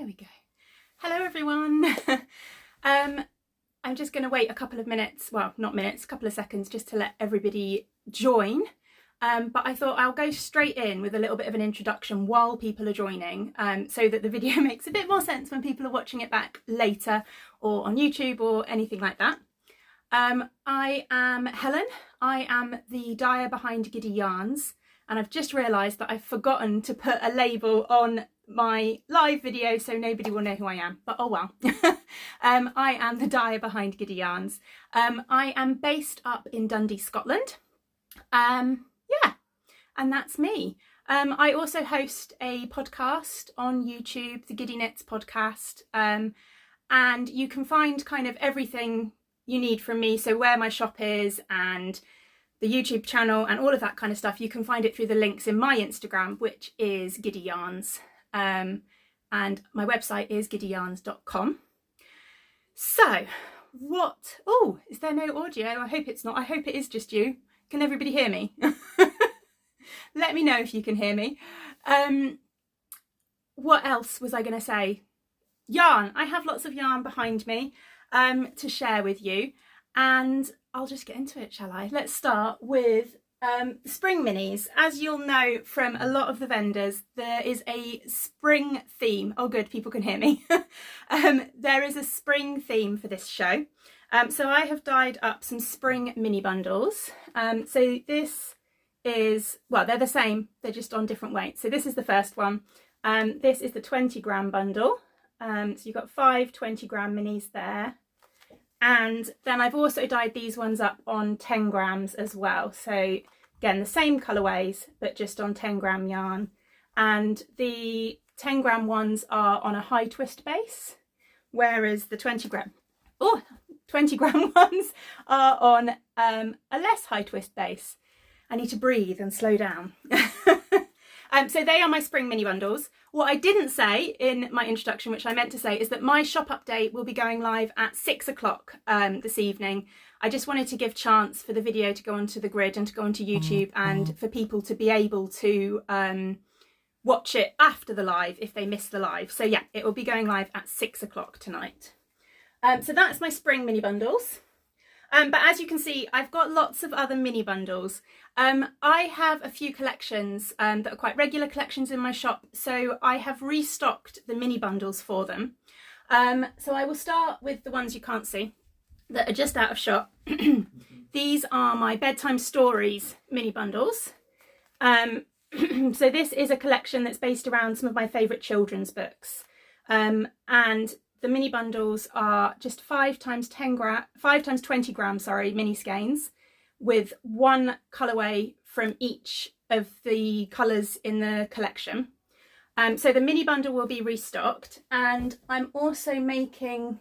There we go. Hello everyone. I'm just going to wait a couple of minutes, well not minutes, a couple of seconds just to let everybody join. But I thought I'll go straight in with a little bit of an introduction while people are joining, so that the video makes a bit more sense when people are watching it back later or on YouTube or anything like that. I am Helen. I am the dyer behind Giddy Yarns, and I've just realised that I've forgotten to put a label on my live video so nobody will know who I am, but oh well. I am the dyer behind Giddy Yarns. I am based up in Dundee, Scotland. Yeah, and that's me. I also host a podcast on YouTube, the Giddy Knits podcast, and you can find kind of everything you need from me, so where my shop is and the YouTube channel and all of that kind of stuff. You can find it through the links in my Instagram, which is Giddy Yarns, and my website is giddyyarns.com. So what, oh, is there no audio? I hope it's not. I hope it is just you. Can everybody hear me? Let me know if you can hear me. What else was I going to say? Yarn. I have lots of yarn behind me to share with you, and I'll just get into it, shall I? Let's start with spring minis. As you'll know from a lot of the vendors, there is a spring theme. Oh good, people can hear me. There is a spring theme for this show. So I have dyed up some spring mini bundles. So this is, well, they're the same, they're just on different weights. So this is the first one. This is the 20-gram bundle. So you've got 5 20-gram minis there. And then I've also dyed these ones up on 10 grams as well. So again, the same colourways, but just on 10-gram yarn. And the 10-gram ones are on a high twist base, whereas the 20-gram ones are on a less high twist base. I need to breathe and slow down. So they are my spring mini bundles. What I didn't say in my introduction, which I meant to say, is that my shop update will be going live at 6 o'clock this evening. I just wanted to give chance for the video to go onto the grid and to go onto YouTube, and for people to be able to watch it after the live if they miss the live. So yeah, it will be going live at 6 o'clock tonight. So that's my spring mini bundles. But as you can see, I've got lots of other mini bundles. I have a few collections that are quite regular collections in my shop, so I have restocked the mini bundles for them. So I will start with the ones you can't see that are just out of shop. These are my bedtime stories mini bundles. So this is a collection that's based around some of my favourite children's books, and the mini bundles are just 5 times 20 grams, mini skeins, with one colourway from each of the colours in the collection. So the mini bundle will be restocked, and I'm also making,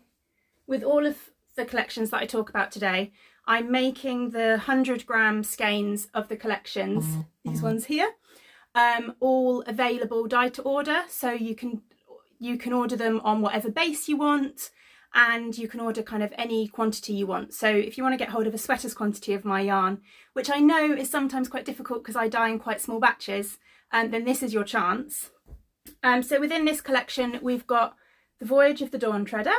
with all of the collections that I talk about today, I'm making the 100-gram skeins of the collections, these ones here, all available dye to order, so you can order them on whatever base you want, and you can order kind of any quantity you want. So if you want to get hold of a sweater's quantity of my yarn, which I know is sometimes quite difficult because I dye in quite small batches, then this is your chance. So within this collection, we've got The Voyage of the Dawn Treader,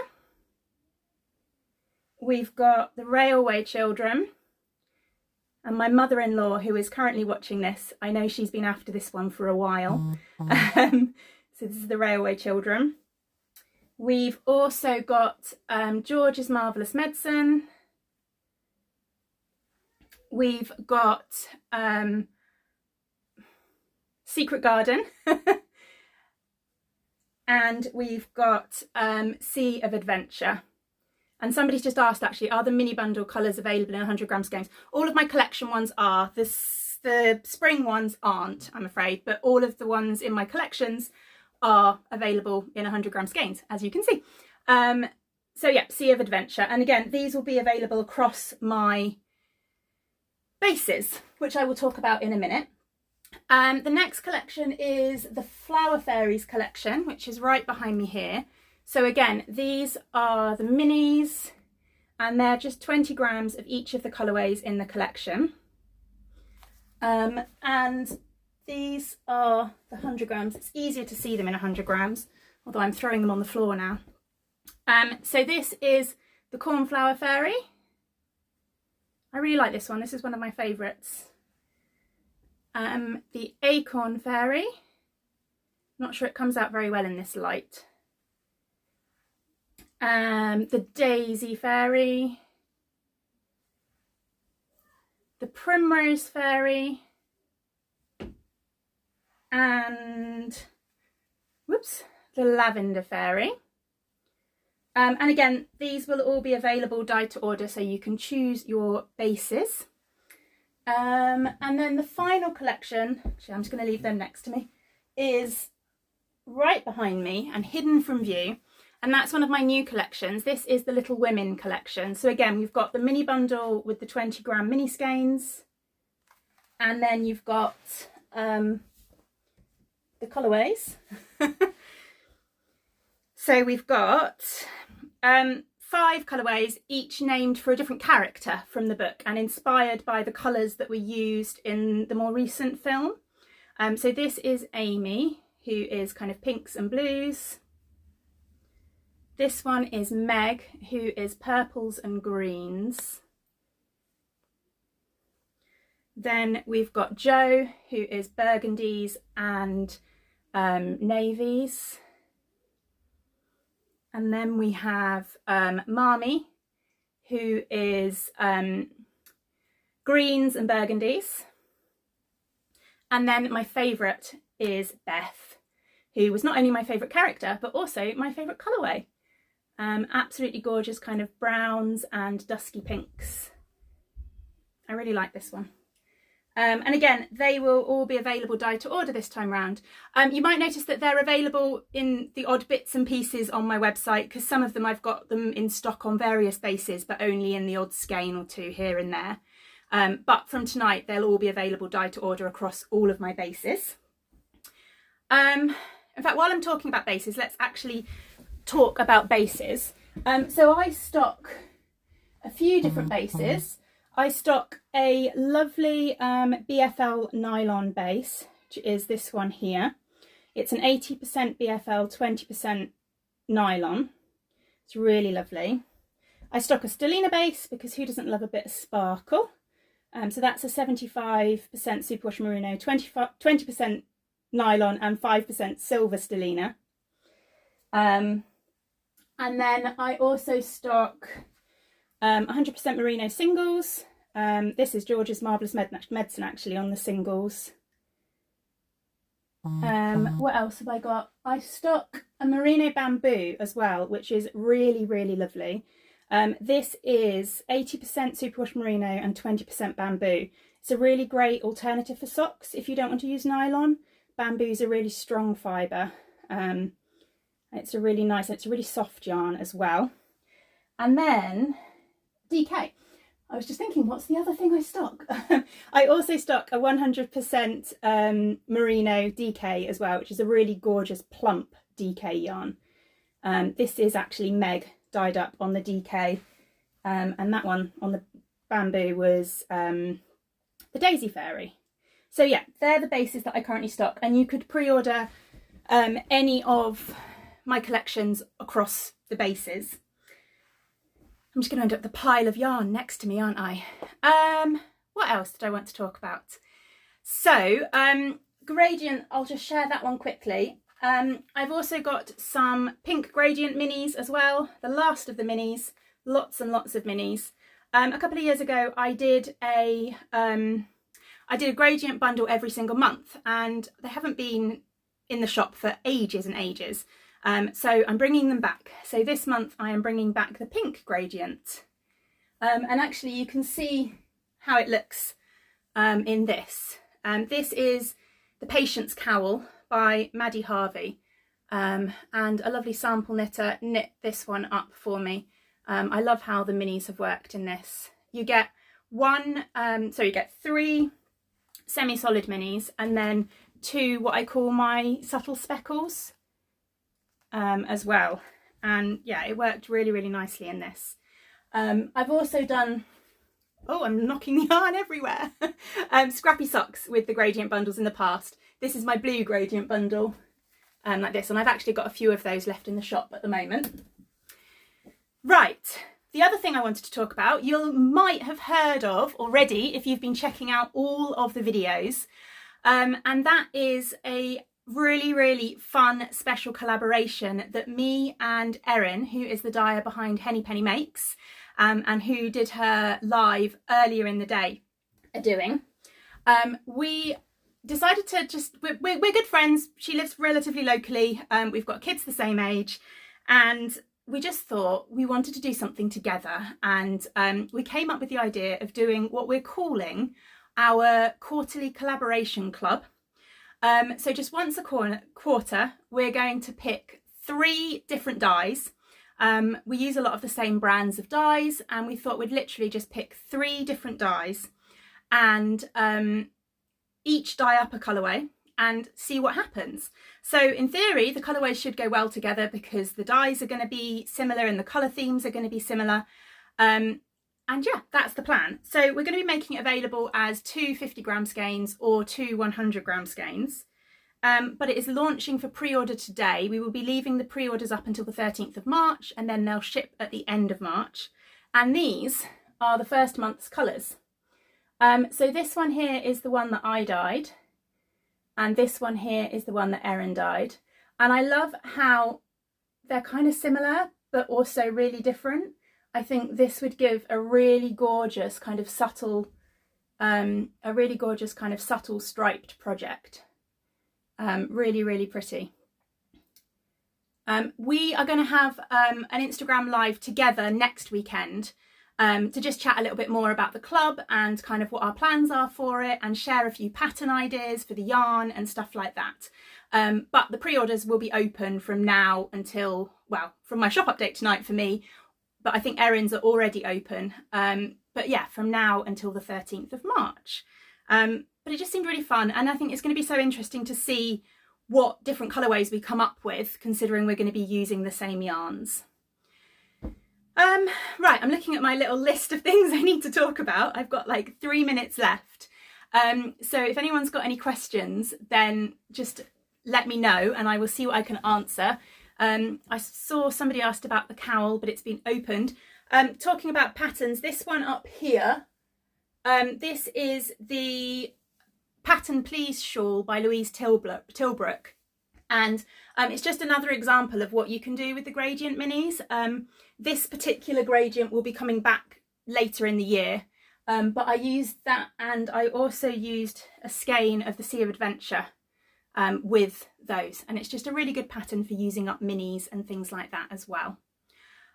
we've got The Railway Children, and my mother-in-law, who is currently watching this, I know she's been after this one for a while. So this is The Railway Children. We've also got George's Marvellous Medicine. We've got Secret Garden. And we've got Sea of Adventure. And somebody's just asked, actually, are the mini bundle colours available in 100-gram skeins? All of my collection ones are. The spring ones aren't, I'm afraid, but all of the ones in my collections are available in 100-gram skeins, as you can see. So yeah, Sea of Adventure. And again, these will be available across my bases, which I will talk about in a minute. The next collection is the Flower Fairies collection, which is right behind me here. So again, these are the minis, and they're just 20 grams of each of the colourways in the collection. And these are the 100 grams. It's easier to see them in 100 grams. although I'm throwing them on the floor now. So this is the Cornflower Fairy. I really like this one. This is one of my favourites. The Acorn Fairy. Not sure it comes out very well in this light. The Daisy Fairy. The Primrose Fairy. And, whoops, the Lavender Fairy. And again, these will all be available dyed to order, so you can choose your bases. And then the final collection, actually I'm just going to leave them next to me, is right behind me and hidden from view. And that's one of my new collections. This is the Little Women collection. So again, we've got the mini bundle with the 20-gram mini skeins. And then you've got the colourways. So we've got 5 colourways, each named for a different character from the book and inspired by the colours that were used in the more recent film. So this is Amy, who is kind of pinks and blues. This one is Meg, who is purples and greens. Then we've got Jo, who is burgundies and navies. And then we have Marmee, who is greens and burgundies. And then my favourite is Beth, who was not only my favourite character, but also my favourite colourway. Absolutely gorgeous kind of browns and dusky pinks. I really like this one. And again, they will all be available dyed to order this time round. You might notice that they're available in the odd bits and pieces on my website, because some of them I've got them in stock on various bases, but only in the odd skein or two here and there. But from tonight, they'll all be available dyed to order across all of my bases. In fact, while I'm talking about bases, let's actually talk about bases. So I stock a few different bases. I stock a lovely BFL nylon base, which is this one here. It's an 80% BFL, 20% nylon. It's really lovely. I stock a stellina base because who doesn't love a bit of sparkle? So that's a 75% superwash merino, 20% nylon and 5% silver stellina. And then I also stock 100% merino singles. This is George's Marvellous Medicine actually on the singles. What else have I got? I stock a merino bamboo as well, which is really, really lovely. This is 80% superwash merino and 20% bamboo. It's a really great alternative for socks if you don't want to use nylon. Bamboo is a really strong fibre. It's a really nice, it's a really soft yarn as well. And then DK. I was just thinking, what's the other thing I stock? I also stock a 100% merino DK as well, which is a really gorgeous plump DK yarn. This is actually Meg dyed up on the DK, and that one on the bamboo was the Daisy Fairy. So yeah, they're the bases that I currently stock, and you could pre-order any of my collections across the bases. I'm just going to end up the pile of yarn next to me, aren't I? What else did I want to talk about? So, gradient, I'll just share that one quickly. I've also got some pink gradient minis as well, the last of the minis, lots and lots of minis. A couple of years ago, I did a gradient bundle every single month, and they haven't been in the shop for ages and ages. So I'm bringing them back. So this month I am bringing back the pink gradient. And actually you can see how it looks in this. This is the Patience Cowl by Maddie Harvey. And a lovely sample knitter knit this one up for me. I love how the minis have worked in this. You get you get 3 semi-solid minis and then 2 what I call my subtle speckles. As well, and yeah, it worked really, really nicely in this. I've also done, oh, I'm knocking the yarn everywhere, scrappy socks with the gradient bundles in the past. This is my blue gradient bundle, like this. And I've actually got a few of those left in the shop at the moment. Right, the other thing I wanted to talk about, you might have heard of already if you've been checking out all of the videos, and that is a really fun special collaboration that me and Erin, who is the dyer behind Henny Penny Makes, and who did her live earlier in the day, are doing. We decided to just, we're good friends. She lives relatively locally. We've got kids the same age, and we just thought we wanted to do something together. And we came up with the idea of doing what we're calling our quarterly collaboration club. So just once a quarter, we're going to pick 3 different dyes. We use a lot of the same brands of dyes, and we thought we'd literally just pick 3 different dyes and each dye up a colourway and see what happens. So in theory, the colourways should go well together because the dyes are going to be similar and the colour themes are going to be similar. And yeah, that's the plan. So we're going to be making it available as 2 50-gram skeins or 2 100-gram skeins. But it is launching for pre-order today. We will be leaving the pre-orders up until the 13th of March, and then they'll ship at the end of March. And these are the first month's colours. So this one here is the one that I dyed, and this one here is the one that Erin dyed. And I love how they're kind of similar, but also really different. I think this would give a really gorgeous kind of subtle, striped project. Really pretty. We are going to have an Instagram live together next weekend to just chat a little bit more about the club and kind of what our plans are for it, and share a few pattern ideas for the yarn and stuff like that. But the pre-orders will be open from now until, well, from my shop update tonight for me, but I think Erin's are already open. But yeah, from now until the 13th of March. But it just seemed really fun, and I think it's going to be so interesting to see what different colourways we come up with, considering we're going to be using the same yarns. Right, I'm looking at my little list of things I need to talk about. I've got like 3 minutes left. So if anyone's got any questions, then just let me know and I will see what I can answer. I saw somebody asked about the cowl, but it's been opened. Talking about patterns, this one up here, this is the Pattern Please shawl by Louise Tilbrook. And it's just another example of what you can do with the gradient minis. This particular gradient will be coming back later in the year, but I used that, and I also used a skein of the Sea of Adventure with those, and it's just a really good pattern for using up minis and things like that as well.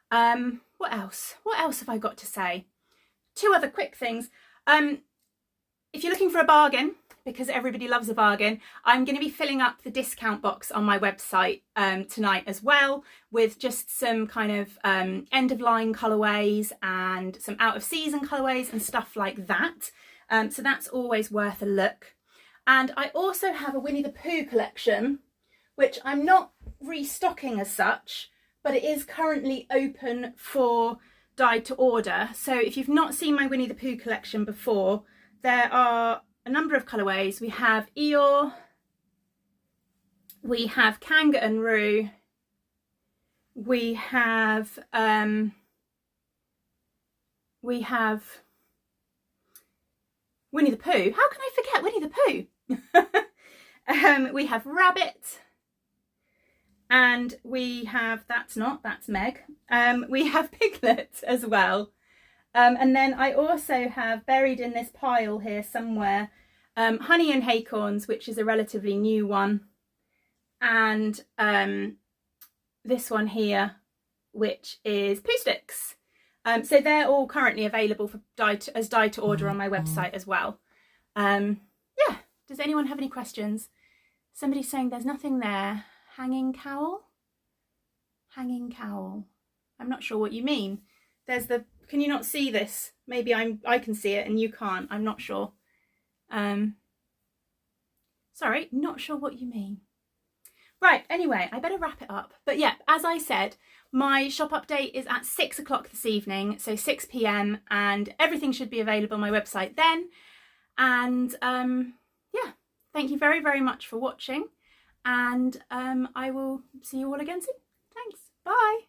What else have I got to say? 2 other quick things. If you're looking for a bargain, because everybody loves a bargain, I'm going to be filling up the discount box on my website tonight as well, with just some kind of end-of-line colourways and some out-of-season colourways and stuff like that. So that's always worth a look. And I also have a Winnie the Pooh collection, which I'm not restocking as such, but it is currently open for dyed to order. So if you've not seen my Winnie the Pooh collection before, there are a number of colourways. We have Eeyore, we have Kanga and Roo, we have Winnie the Pooh. How can I forget Winnie the Pooh? We have Rabbit, and we have, that's Meg. We have Piglet as well. And then I also have, buried in this pile here somewhere, Honey and Acorns, which is a relatively new one, and this one here, which is Pooh Sticks. So they're all currently available for dyed to order on my website as well. Yeah, does anyone have any questions? Somebody's saying there's nothing there. Hanging cowl? Hanging cowl. I'm not sure what you mean. There's the, can you not see this? Maybe I can see it and you can't. I'm not sure. Sorry, not sure what you mean. Right, anyway, I better wrap it up. But yeah, as I said, my shop update is at 6 o'clock this evening, so 6 p.m, and everything should be available on my website then. And yeah, thank you very, very much for watching. and I will see you all again soon. Thanks, bye.